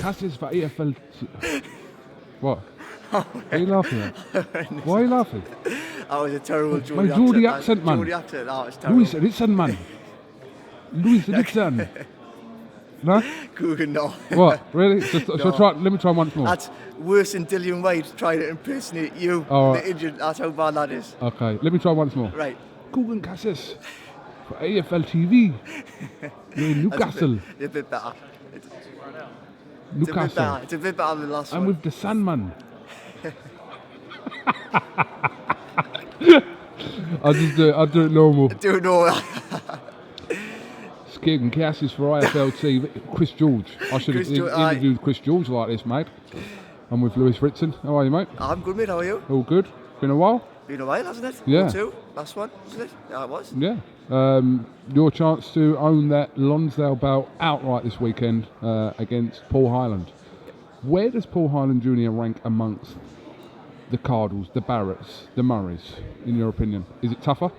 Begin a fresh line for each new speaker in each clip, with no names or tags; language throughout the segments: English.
CASSIUS for AFL. What? What are you laughing at? Why are you laughing?
That was a terrible
My Geordie accent, man.
Geordie accent, that was terrible.
Louis Ritson, man. Louis Ritson. No?
KUGAN, no.
What? Really? Let me try once more.
That's worse than Dillian White trying to impersonate you.
Oh,
the injured. That's how bad that is.
Okay, let me try once more.
Right.
KUGAN CASSIUS for AFL TV. In Newcastle.
It's a bit better.
Newcastle.
It's a bit better than the last
I'm
one.
with the Sandman. I'll do it normal.
Do it normal.
KUGAN CASSIUS for IFL TV. Chris George. I should have interviewed Chris George like this, mate. I'm with Louis Ritson. How are you, mate?
I'm good, mate. How are you?
All good. Been a while?
Been a while, hasn't it?
Yeah.
Two. Last one, wasn't it? Yeah, it was.
Yeah. Your chance to own that Lonsdale bout outright this weekend against Paul Hyland. Where does Paul Hyland Jr. rank amongst the Cardles, the Barretts, the Murrays, in your opinion? Is it tougher?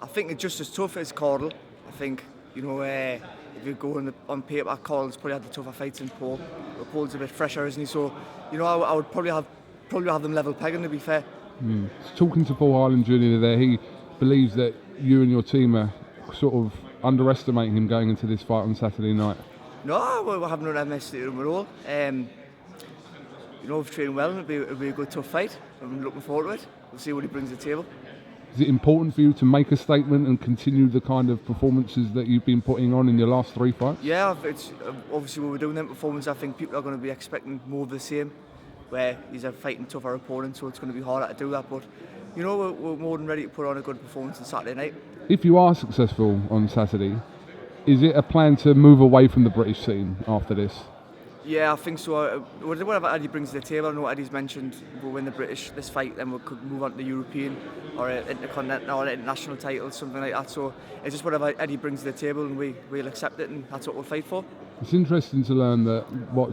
I think it's just as tough as Cardle. I think, you know, if you go on paper, Cardle's probably had the tougher fights than Paul. But Paul's a bit fresher, isn't he? So, you know, I would probably have them level pegging, to be fair.
Talking to Paul Hyland Jr. there, he believes that you and your team are sort of underestimating him going into this fight on Saturday night.
No, we haven't underestimated him at all. You know, we've trained well and it'll be a good tough fight. I'm looking forward to it. We'll see what he brings to the table.
Is it important for you to make a statement and continue the kind of performances that you've been putting on in your last 3 fights?
Yeah, it's obviously when we're doing that performance, I think people are going to be expecting more of the same, where he's a fighting tougher opponent, so it's going to be harder to do that. But you know, we're more than ready to put on a good performance on Saturday night.
If you are successful on Saturday, is it a plan to move away from the British scene after this?
Yeah, I think so. Whatever Eddie brings to the table, I know Eddie's mentioned we'll win the British this fight, then we could move on to the European or intercontinental or international titles, something like that. So it's just whatever Eddie brings to the table, and we'll accept it, and that's what we'll fight for.
It's interesting to learn that,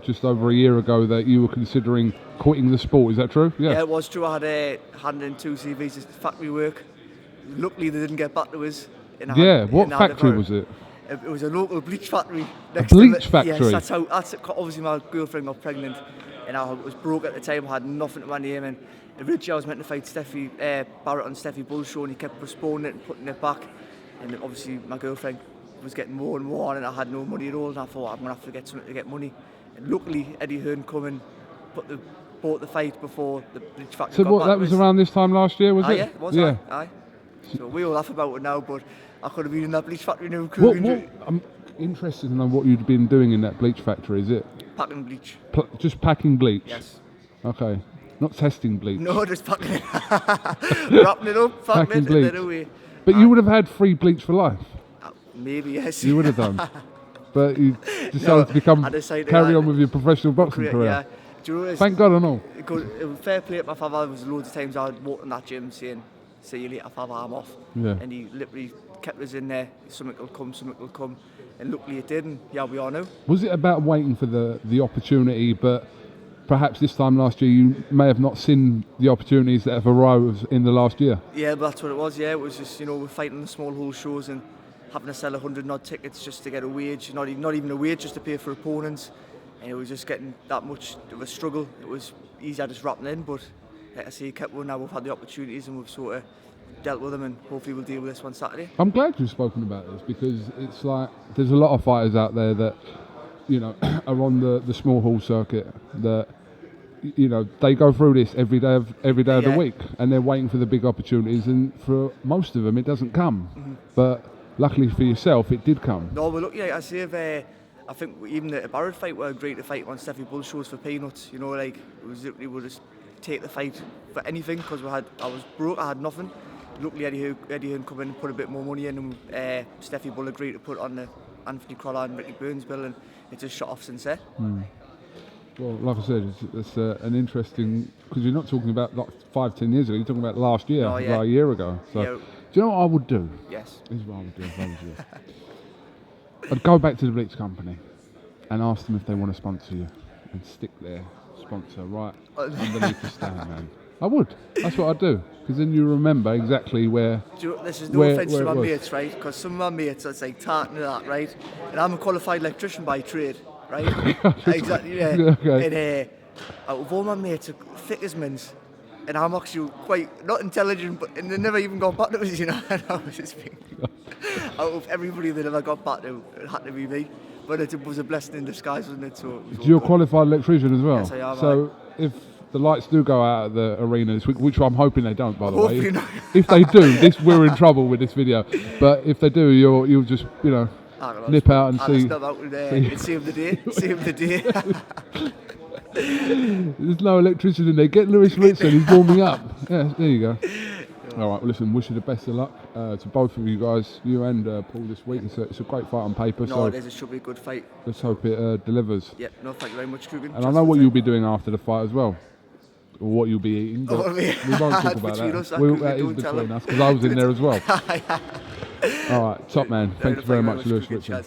just over a year ago, that you were considering quitting the sport. Is that true?
Yeah, it was true. I had handed in 2 CVs as factory work. Luckily, they didn't get back to us.
What factory was it?
It was a local bleach factory.
Bleach factory?
Yes, that's obviously my girlfriend got pregnant and I was broke at the time, I had nothing to my name, and originally I was meant to fight Barrett on Steffi Bull's show, and he kept postponing it and putting it back, and obviously my girlfriend was getting more and more, and I had no money at all, and I thought I'm going to have to get something to get money. And luckily Eddie Hearn come and bought the fight before the bleach factory got back.
That was around this time last year, was it?
Yeah, it was.
Yeah.
Aye. So we all laugh about it now, but I could have been in that bleach factory now.
I'm interested to know what you'd been doing in that bleach factory. Is it
packing bleach?
Just packing bleach?
Yes.
Okay. Not testing bleach.
No, just packing it. Wrapping it up, packing it,
bleach.
and then away.
But you would have had free bleach for life.
Maybe, yes.
You would have done. But you decided to carry on with your professional boxing career.
Yeah. Do you know,
thank God I know.
It was fair play to my father. There was loads of times I'd walk in that gym saying, "See you later, father, I'm off."
Yeah.
And he literally kept us in there. Something will come. And luckily it did, and yeah, we are now.
Was it about waiting for the opportunity, but perhaps this time last year you may have not seen the opportunities that have arrived in the last year?
Yeah, but that's what it was. Yeah, it was just, you know, we're fighting the small hole shows and having to sell 100 odd tickets just to get a wage, not even a wage, just to pay for opponents, and it was just getting that much of a struggle. It was easier just wrapping in, but like I say, kept on. Now we've had the opportunities and we've sort of dealt with them, and hopefully we'll deal with this one Saturday.
I'm glad you've spoken about this, because it's like there's a lot of fighters out there that, you know, are on the small hall circuit that, you know, they go through this every day of the week, and they're waiting for the big opportunities, and for most of them it doesn't come. Mm-hmm. But luckily for yourself, it did come.
No, but look, yeah, I say I think even the Barrett fight were great to fight on Steffi Bull shows for peanuts. You know, like it was literally we'll just take the fight for anything, because I was broke, I had nothing. Luckily Eddie Hearn come in and put a bit more money in, and Steffi Bull agreed to put on the Anthony Crolla and Ricky Burns bill, and it just shot off since there.
Well, like I said, it's an interesting, because you're not talking about like 5-10 years ago, you're talking about last year, like a year ago. So, do you know what I would do?
Yes.
This is what I would do if I was you. I'd go back to the Bleach company and ask them if they want to sponsor you, and stick their sponsor right underneath the stand, man. I would. That's what I'd do, because then you remember exactly where.
This is no offence to my mates, right? Because some of my mates, it's like tartan and that, right? And I'm a qualified electrician by trade. right? Exactly, yeah.
Okay.
And out of all my mates, are thick as mince, and I'm actually quite not intelligent, but and they never even got back to us, you know. And I was just thinking, out of everybody that ever got back to, it had to be me. But it was a blessing in disguise, wasn't it? So it was
You're a
all good.
qualified electrician as well.
Yes, I am,
So if the lights do go out at the arena this week, which I'm hoping they don't, by the way.
Hopefully not.
If they do, we're in trouble with this video. But if they do, you'll just nip out and
I'll
see.
snap out and save the day. Save the day.
There's no electrician in there. Get Lewis Ritson. He's warming up. Yeah, there you go. All right, well, listen, wish you the best of luck to both of you guys, you and Paul, this week. It's a great fight on paper,
No, it should be a good fight.
Let's hope it delivers.
Yep, no, thank you very much, KUGAN.
And I know what you'll be doing after the fight as well, or what you'll be eating. But we won't talk about that. That is between us, because I was in there as well. All right, top man. Thank you very much, Lewis Ritson.